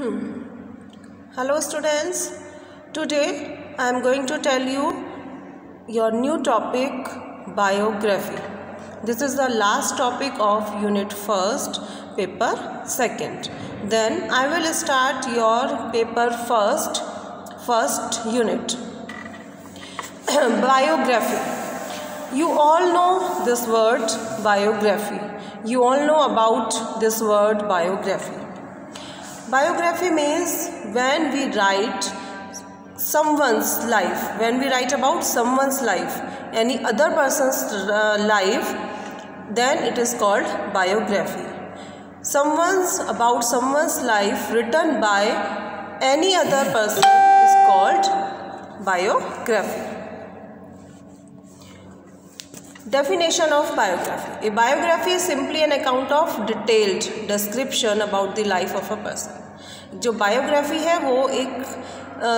Hello students, today I am going to tell you your new topic biography. This is the last topic of unit 1st, paper 2nd. Then I will start your paper 1st unit. Biography. You all know this word biography. You all know about this word biography. Biography means when we write someone's life, when we write about someone's life, any other person's life, then it is called biography. About someone's life written by any other person is called biography. Definition of biography. A biography is simply an account of detailed description about the life of a person. जो biography है वो एक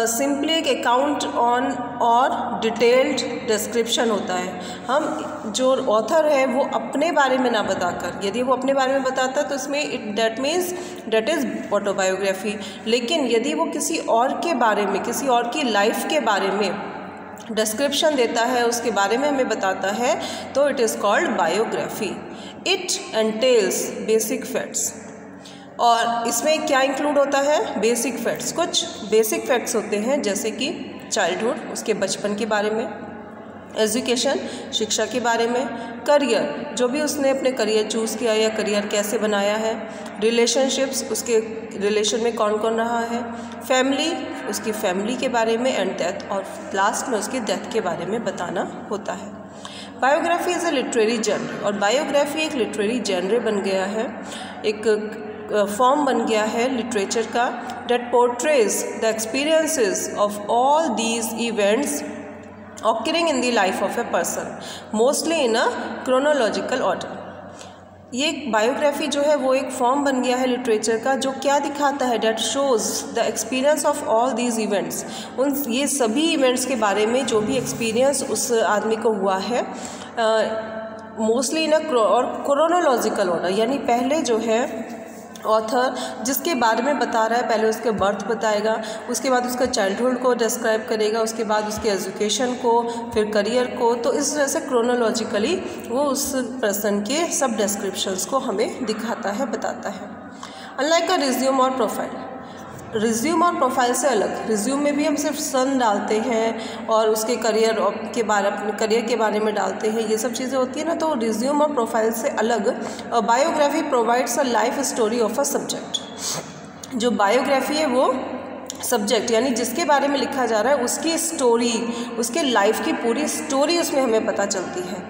simply एक account on और detailed description होता है. हम जो ऑथर है वो अपने बारे में ना बताकर, यदि वो अपने बारे में बताता है तो इसमें दैट इज़ ऑटोबायोग्राफी. लेकिन यदि वो किसी और के बारे में, किसी और की लाइफ के बारे में डिस्क्रिप्शन देता है, उसके बारे में हमें बताता है, तो it is called biography. It एंटेल्स basic facts. और इसमें क्या इंक्लूड होता है? Basic facts. कुछ बेसिक फैक्ट्स होते हैं जैसे कि चाइल्डहुड, उसके बचपन के बारे में, एजुकेशन, शिक्षा के बारे में, करियर, जो भी उसने अपने करियर चूज़ किया या करियर कैसे बनाया है, रिलेशनशिप्स, उसके रिलेशन में कौन कौन रहा है, फैमिली, उसकी फैमिली के बारे में, एंड डेथ, और लास्ट में उसकी डेथ के बारे में बताना होता है. Biography is a literary genre. और बायोग्राफी एक लिटरेरी जनर बन गया है, एक फॉर्म बन गया है लिटरेचर का, that portrays the experiences of all these events occurring in the life of a person, mostly in a chronological order. ये एक बायोग्राफी जो है वो एक फॉर्म बन गया है लिटरेचर का, जो क्या दिखाता है? That shows the experience of all these events. ये सभी इवेंट्स के बारे में जो भी एक्सपीरियंस उस आदमी को हुआ है, मोस्टली इन अ और क्रोनोलॉजिकल ऑर्डर. यानी पहले जो है ऑथर जिसके बारे में बता रहा है, पहले उसके बर्थ बताएगा, उसके बाद उसका चाइल्डहुड को डिस्क्राइब करेगा, उसके बाद उसके एजुकेशन को, फिर करियर को. तो इस तरह से क्रोनोलॉजिकली वो उस पर्सन के सब डिस्क्रिप्शंस को हमें दिखाता है, बताता है. अनलाइक अ रिज्यूम और प्रोफाइल. रिज्यूम और प्रोफाइल से अलग. रिज्यूम में भी हम सिर्फ सन डालते हैं और उसके करियर के बारे में डालते हैं, ये सब चीज़ें होती है ना. तो रिज्यूम और प्रोफाइल से अलग biography provides a life story of a subject. जो बायोग्राफी है वो सब्जेक्ट यानी जिसके बारे में लिखा जा रहा है उसकी स्टोरी, उसके लाइफ की पूरी स्टोरी उसमें हमें पता चलती है.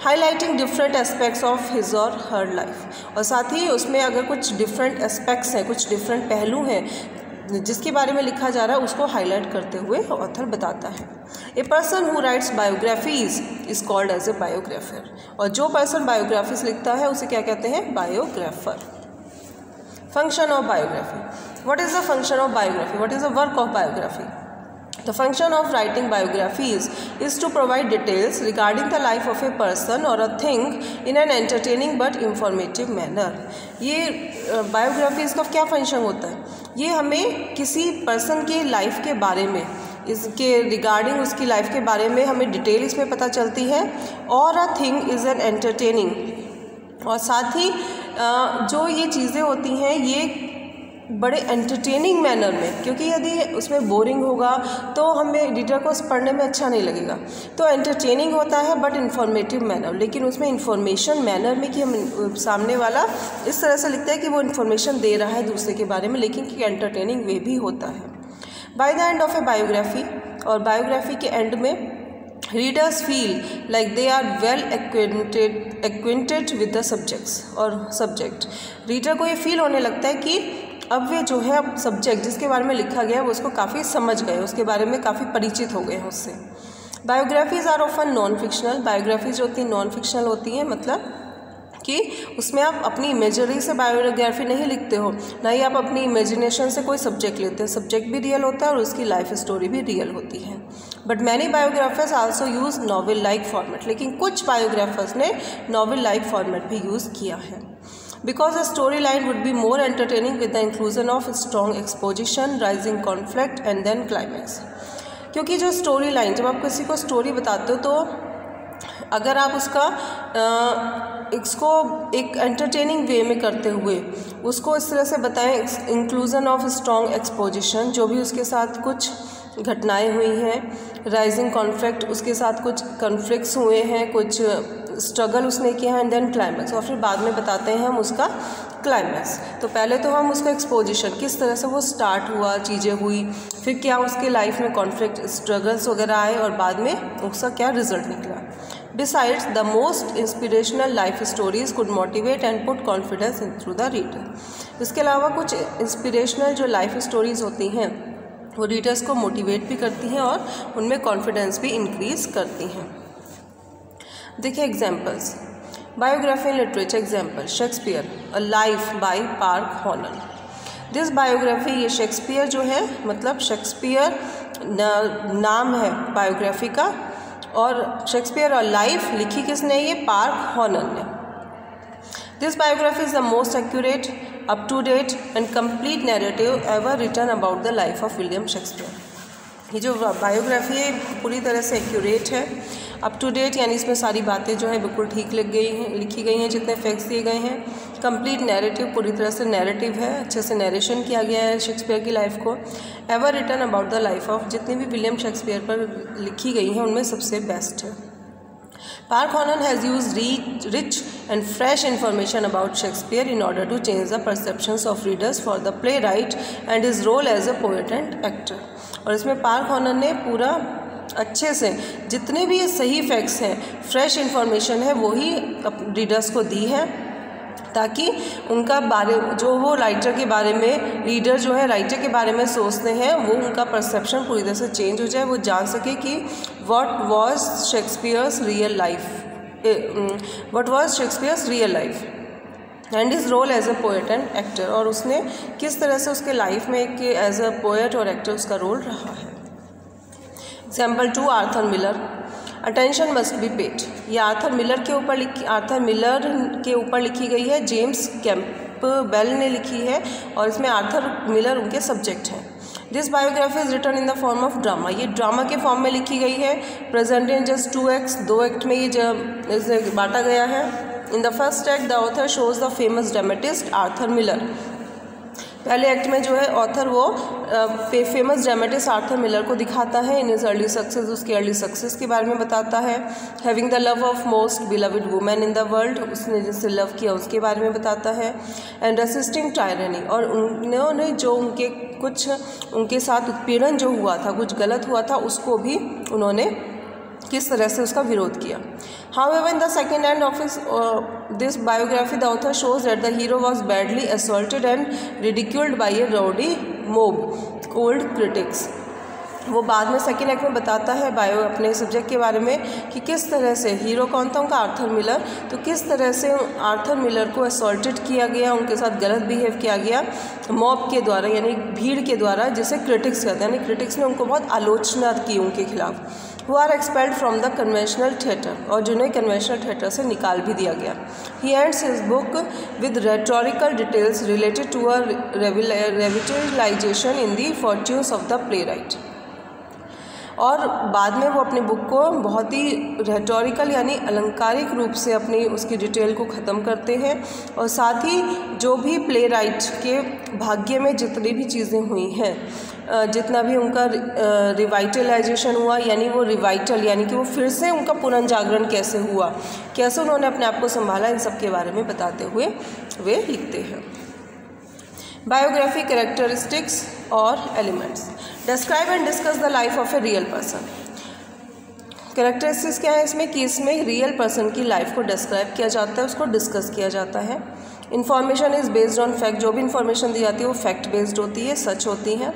Highlighting different aspects of his और हर लाइफ. और साथ ही उसमें अगर कुछ डिफरेंट एस्पेक्ट्स हैं, कुछ डिफरेंट पहलू हैं जिसके बारे में लिखा जा रहा है, उसको हाईलाइट करते हुए ऑथर बताता है. A person who writes biographies is called as a biographer. और जो पर्सन बायोग्राफीज लिखता है उसे क्या कहते हैं? Biographer. Function of biography. What is the function of biography? What is the work of biography? The function of writing biographies is to provide details regarding the life of a person or a thing in an entertaining but informative manner. ये biographies का क्या function होता है? ये हमें किसी person के life के बारे में, इसके रिगार्डिंग उसकी लाइफ के बारे में हमें डिटेल इसमें पता चलती है. और a thing is an entertaining. और साथ ही जो ये चीज़ें होती हैं ये बड़े एंटरटेनिंग मैनर में, क्योंकि यदि उसमें बोरिंग होगा तो हमें रीडर को पढ़ने में अच्छा नहीं लगेगा. तो एंटरटेनिंग होता है बट इन्फॉर्मेटिव मैनर. लेकिन उसमें इन्फॉर्मेशन मैनर में कि हम सामने वाला इस तरह से लिखता है कि वो इन्फॉर्मेशन दे रहा है दूसरे के बारे में, लेकिन कि एंटरटेनिंग वे भी होता है. By the end of a biography. और बायोग्राफी के एंड में readers feel like they are well acquainted with the subjects और सब्जेक्ट. रीडर को ये फील होने लगता है कि अब वे जो है सब्जेक्ट जिसके बारे में लिखा गया है वो उसको काफ़ी समझ गए, उसके बारे में काफ़ी परिचित हो गए हैं उससे. Biographies are often non fictional. Biographies जो होती हैं नॉन फिक्शनल होती हैं, मतलब कि उसमें आप अपनी इमेजरी से बायोग्राफी नहीं लिखते हो, ना ही आप अपनी इमेजिनेशन से कोई सब्जेक्ट लेते हो. सब्जेक्ट भी रियल होता है और उसकी लाइफ स्टोरी भी रियल होती है. But many biographers also use novel like format. लेकिन कुछ बायोग्राफर्स ने नॉवेल लाइक फॉर्मेट भी यूज़ किया है. Because a story line would be more entertaining with the inclusion of strong exposition, rising conflict and then climax. क्योंकि जो story line, जब आप किसी को स्टोरी बताते हो तो अगर आप उसका इसको एक एंटरटेनिंग वे में करते हुए उसको इस तरह से बताएं, इंक्लूजन ऑफ स्ट्रॉन्ग एक्सपोजिशन, जो भी उसके साथ कुछ घटनाएं हुई हैं, राइजिंग कॉन्फ्लिक्ट, उसके साथ कुछ कॉन्फ्लिक्ट्स हुए हैं, कुछ स्ट्रगल उसने किया है, एंड देन क्लाइमैक्स, और फिर बाद में बताते हैं हम उसका क्लाइमैक्स। तो पहले तो हम उसका एक्सपोजिशन, किस तरह से वो स्टार्ट हुआ, चीज़ें हुई, फिर क्या उसके लाइफ में कॉन्फ्लिक्ट, स्ट्रगल्स वगैरह आए, और बाद में उसका क्या रिजल्ट निकला। Besides, the most inspirational life stories could motivate and put confidence into the reader. इसके अलावा कुछ इंस्पिरेशनल जो लाइफ स्टोरीज़ होती हैं वो रीडर्स को मोटिवेट भी करती हैं और उनमें कॉन्फिडेंस भी इंक्रीज़ करती हैं। देखिए examples, biography in literature example, Shakespeare a life by Park Honan. This biography, ये शेक्सपियर जो है, मतलब शेक्सपियर नाम है बायोग्राफी का, और शेक्सपियर और लाइफ लिखी किसने, ये पार्क हॉनन ने। This biography is the most accurate, up to date and complete narrative ever written about the life of William Shakespeare. ये जो बायोग्राफी है पूरी तरह से एक्यूरेट है, अप टू डेट, यानी इसमें सारी बातें जो है बिल्कुल ठीक लिखी गई हैं, जितने फैक्ट्स दिए गए हैं। कंप्लीट नैरेटिव, पूरी तरह से नैरेटिव है, अच्छे से नैरेशन किया गया है शेक्सपियर की लाइफ को। Ever written about the life of, जितनी भी विलियम शेक्सपियर पर लिखी गई हैं उनमें सबसे बेस्ट है। Park Honan has use rich and fresh information about Shakespeare in order to change the perceptions of readers for the playwright and his role as a poet and actor. और इसमें park Honan ने पूरा अच्छे से जितने भी ये सही फैक्ट्स हैं, फ्रेश इंफॉर्मेशन है, वही रीडर्स को दी है, ताकि उनका बारे, जो वो राइटर के बारे में, रीडर जो है राइटर के बारे में सोचते हैं, वो उनका परसेप्शन पूरी तरह से चेंज हो जाए, वो जान सके कि what was Shakespeare's real life and his role as a poet and actor, और उसने किस तरह से उसके लाइफ में एक एज अ पोएट और एक्टर उसका रोल रहा है। Example 2, Arthur Miller, attention must be paid. ये आर्थर मिलर के ऊपर लिखी गई है, जेम्स कैम्पबेल ने लिखी है, और इसमें आर्थर मिलर उनके सब्जेक्ट हैं। This biography is written in the form of drama, ये ड्रामा के फॉर्म में लिखी गई है, present in just 2 acts, 2 act में ये बांटा गया है। In the first act the author shows the famous dramatist Arthur Miller. पहले एक्ट में जो है ऑथर वो फेमस ड्रामेटिस्ट आर्थर मिलर को दिखाता है, इन इज अर्ली सक्सेस, उसकी अर्ली सक्सेस के बारे में बताता है। Having the love of most beloved women in the world, उसने जिससे लव किया उसके बारे में बताता है। एंड रेसिस्टिंग टायरनी, और उन्होंने जो उनके साथ उत्पीड़न जो हुआ था, कुछ गलत हुआ था, उसको भी उन्होंने किस तरह से उसका विरोध किया। However, in the second end of this biography, the author shows that the hero was badly assaulted and ridiculed by a rowdy mob called critics. वो बाद में सेकेंड एक्ट में बताता है अपने सब्जेक्ट के बारे में कि किस तरह से, हीरो कौन था उनका, आर्थर मिलर, तो किस तरह से आर्थर मिलर को असॉल्टेड किया गया, उनके साथ गलत बिहेव किया गया मॉब के द्वारा, यानी भीड़ के द्वारा, जिसे क्रिटिक्स कहते हैं, यानी क्रिटिक्स ने उनको बहुत आलोचना की उनके खिलाफ। Who are expelled from the conventional theatre, और जिन्हें कन्वेंशनल थिएटर से निकाल भी दिया गया। He ends his book with rhetorical details related to a revitalisation in the fortunes of the playwright, और बाद में वो अपनी बुक को बहुत ही रेटोरिकल यानी अलंकारिक रूप से अपनी उसकी डिटेल को ख़त्म करते हैं, और साथ ही जो भी प्ले राइट के भाग्य में जितनी भी चीज़ें हुई हैं, जितना भी उनका रिवाइटलाइजेशन हुआ, यानी वो रिवाइटल यानी कि वो फिर से उनका पुनर्जागरण कैसे हुआ, कैसे उन्होंने अपने आप को संभाला, इन सब के बारे में बताते हुए वे लिखते हैं। बायोग्राफी कैरेक्टरिस्टिक्स और elements, describe and discuss the life of a real person. Characteristics क्या है इसमें कि इसमें रियल पर्सन की लाइफ को डिस्क्राइब किया जाता है, उसको डिस्कस किया जाता है। Information is based on fact, जो भी इन्फॉर्मेशन दी जाती है वो फैक्ट बेस्ड होती है, सच होती है।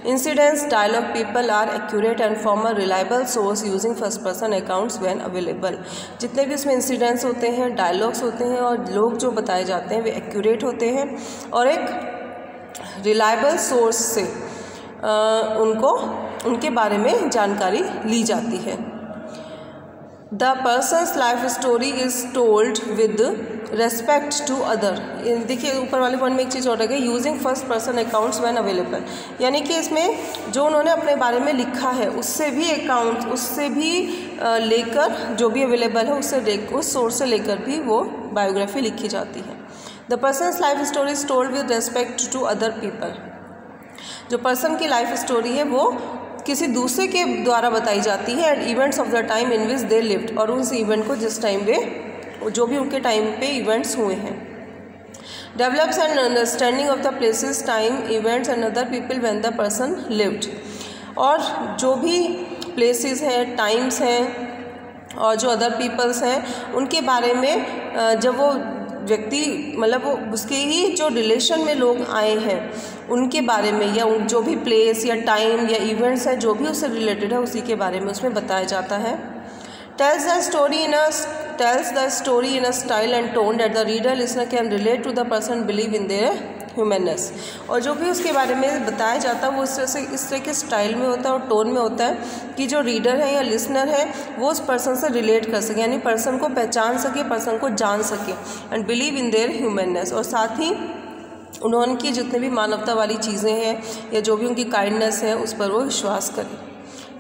Incidents, dialogue, people are accurate and form a reliable source using first person accounts when available. जितने भी इसमें इंसिडेंट्स होते हैं, डायलॉग्स होते हैं और लोग जो बताए जाते हैं वे एक्यूरेट होते हैं और एक रिलायबल सोर्स से उनके बारे में जानकारी ली जाती है। The person's life story is told with respect to other. देखिए ऊपर वाले पॉइंट में एक चीज़ और है, using first person accounts when available, यानी कि इसमें जो उन्होंने अपने बारे में लिखा है उससे भी लेकर जो भी अवेलेबल है उस सोर्स से लेकर भी वो बायोग्राफी लिखी जाती है। The person's life story is told with respect to other people. जो पर्सन की लाइफ स्टोरी है वो किसी दूसरे के द्वारा बताई जाती है, and events of the time in which they lived, और उस इवेंट को जिस टाइम पे जो भी उनके टाइम पे इवेंट्स हुए हैं। Develops an understanding of the places, time, events and other people when the person lived. और जो भी प्लेसेस हैं, टाइम्स हैं और जो अदर पीपल्स हैं उनके बारे में जब वो व्यक्ति मतलब वो उसके ही जो रिलेशन में लोग आए हैं उनके बारे में, या जो भी प्लेस या टाइम या इवेंट्स है जो भी उससे रिलेटेड है उसी के बारे में उसमें बताया जाता है। tells the story in a style and tone that the reader listener can relate to the person, believe in their humanness. और जो भी उसके बारे में बताया जाता है वो इस तरह के स्टाइल में होता है और टोन में होता है कि जो रीडर है या लिसनर है वो उस पर्सन से रिलेट कर सके, यानी पर्सन को पहचान सके, पर्सन को जान सके, and believe in their humanness. और साथ ही उन्होंने जितने भी मानवता वाली चीज़ें हैं या जो भी उनकी काइंडनेस है उस पर वो विश्वास करें।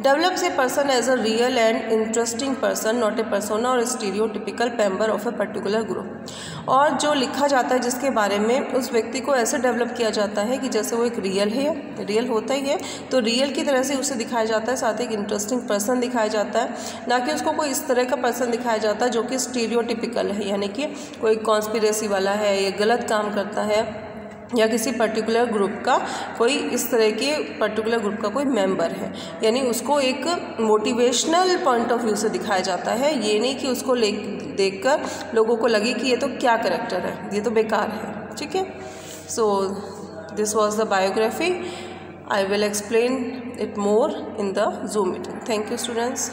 Develops a person as a real and interesting person, not a persona or stereotypical member of a particular group. और जो लिखा जाता है जिसके बारे में उस व्यक्ति को ऐसे डेवलप किया जाता है कि जैसे वो एक रियल होता ही है, तो रियल की तरह से उसे दिखाया जाता है, साथ ही एक इंटरेस्टिंग पर्सन दिखाया जाता है, ना कि उसको कोई इस तरह का पर्सन दिखाया जाता है जो कि स्टीरियोटिपिकल है, यानी कि कोई कॉन्स्पिरेसी वाला है, ये गलत काम करता है, या किसी पर्टिकुलर ग्रुप का कोई इस तरह के पर्टिकुलर ग्रुप का कोई मेंबर है, यानी उसको एक मोटिवेशनल पॉइंट ऑफ व्यू से दिखाया जाता है। ये नहीं कि उसको देखकर लोगों को लगे कि ये तो क्या कैरेक्टर है, ये तो बेकार है। ठीक है, so this was the biography. I will explain it more in the Zoom meeting. Thank you students.